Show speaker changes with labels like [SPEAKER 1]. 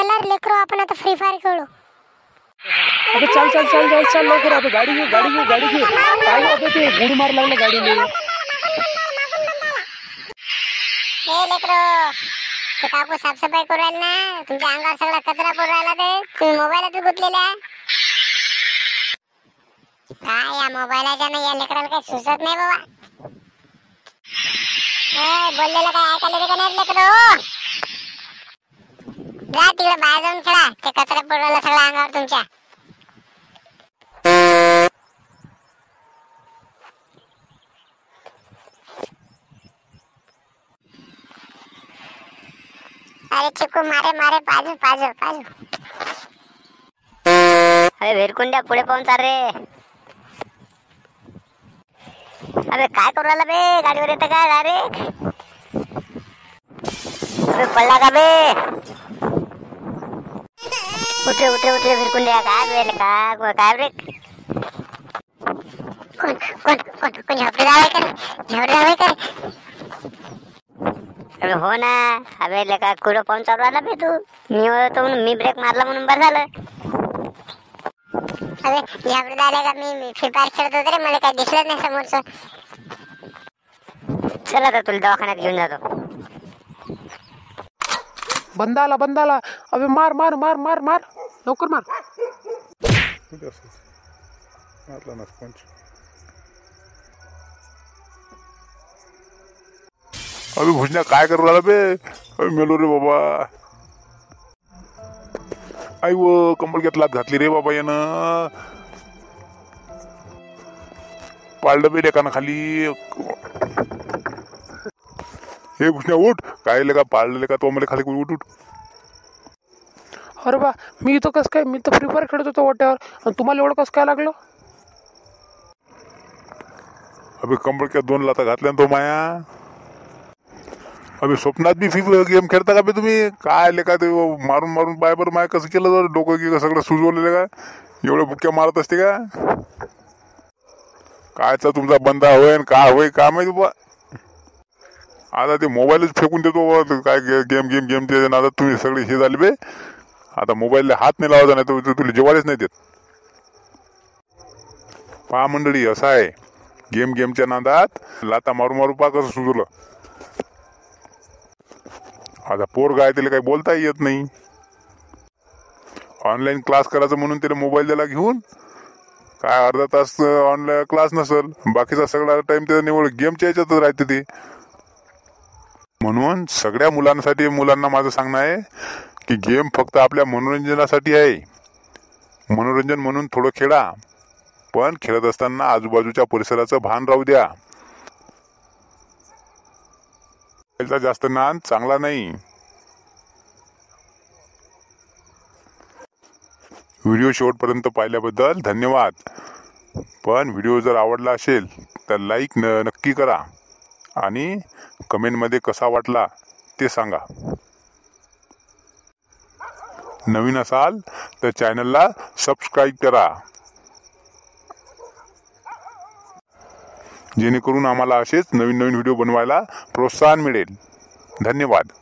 [SPEAKER 1] चला रे लेकरो, आपण आता फ्री फायर खेळू.
[SPEAKER 2] अबे चल चल चल चल चल लवकर. अबे गाडी घे गाडी घे गाडी घे. काय अबे ते गुडी मार लागलं गाडीने.
[SPEAKER 1] हे लेकरो, ते काकू साफसफाई करू राहिले ना, तुमच्या अंगावर सगळा कचरा पडू राहिला. ते तुम्ही मोबाईलातच गुंतलेले आहे काय? या मोबाईलाच्या ना या लेकराला काही सुचत नाही बाबा. बोललेलं काय ऐकायला का नाही लेकरो? जा तिकडे बाहेर जाऊन खेळा. ते कचरा पडू राहिला सगळा अंगावर तुमच्या. अरे चिकू मारे मारे पाजू पाजू पाजू.
[SPEAKER 3] अरे वेरकुंड्या पुढे पाहून चाल रे. अबे काय करू राहिला बे? गाडीवर येतं काय डायरेक्ट? अबे पडला का बे? उठे उठे उठे वेरकुंड्या. काय वेळ का काय रे?
[SPEAKER 1] कोण कोण कोण कोण झोपडी जावे करे? झोपडी जावे करे?
[SPEAKER 3] अबे हो ना. अबे लेका कुठं पाहून चालू राहिला बे तू? मी होतो म्हणून मी ब्रेक मारला म्हणून बरं झालं.
[SPEAKER 1] अबे झोपडी जावे का? मी फ्री फायर खेळत होते रे, मला काही दिसलं नाही समोरचं.
[SPEAKER 3] चला तर तुला दवाखान्यात घेऊन जातो.
[SPEAKER 2] बंदाला बंदाला. अबे मार मार मार मार मार लवकर मार.
[SPEAKER 4] मारला ना पंच. अबे भुजण्या काय करू राहिला बे? अबे मेलो रे बाबा. आई व कंबळ घेतला घातली रे बाबा यानं. पाळलं बे लेकानं खाली. हे भुजण्या उठ. काय लेका पाळलं का तो मला खाली उठ उठ.
[SPEAKER 2] अरे बा, मी इथं कसं काय? मी तर फ्री फायर खेळत होतो वाट्यावर, आणि तुम्हाला एवढं कसं काय लागलं?
[SPEAKER 4] अबे कंबळक्यात 2 लाथा घातल्या तो माया. अबे स्वप्नात बी फ्री गेम खेळता का बे तुम्ही? काय लेका ते मारून मारून पाय बरं माय कसं केलं तर डोकं की सगळं सुजवलेलं का? एवढ्या बुक्क्या मारत असते का? कायचा तुमचा बंदा होय का होय का माहिती बा. आता ते मोबाईलच फेकून देतो काय गेम गेम गेम ते. आता तुम्ही सगळे हे झाले बे. आता मोबाईलला हात नाही लावायचा, नाही तर तुला जेवायलाच नाही देत. पहा मंडळी, असं आहे गेम गेमच्या नादात लाता मारू मारू पा कसं सुजवलं. आता पोर काय त्याला काही बोलता येत नाही. ऑनलाईन क्लास करायचं म्हणून त्याला मोबाईल दिला घेऊन. काय अर्धा तास ऑनलाईन क्लास नसल, बाकीचा सगळा टाइम त्याचा निवड गेमच्या याच्यातच राहते ते. म्हणून सगळ्या मुलांना माझं सांगणं आहे की गेम फक्त आपल्या मनोरंजनासाठी आहे. मनोरंजन म्हणून थोडं खेळा, पण खेळत असताना आजूबाजूच्या परिसराचं भान राहू द्या. जास्त नाद चांगला नाही. व्हिडिओ शेवटपर्यंत पाहिल्याबद्दल धन्यवाद. पण व्हिडिओ जर आवडला असेल तर लाईक नक्की करा आणि कमेंटमध्ये कसा वाटला ते सांगा. नवीन असाल तर चॅनलला सबस्क्राईब करा, जेणेकरून आम्हाला असेच नवीन नवीन व्हिडिओ बनवायला प्रोत्साहन मिळेल. धन्यवाद.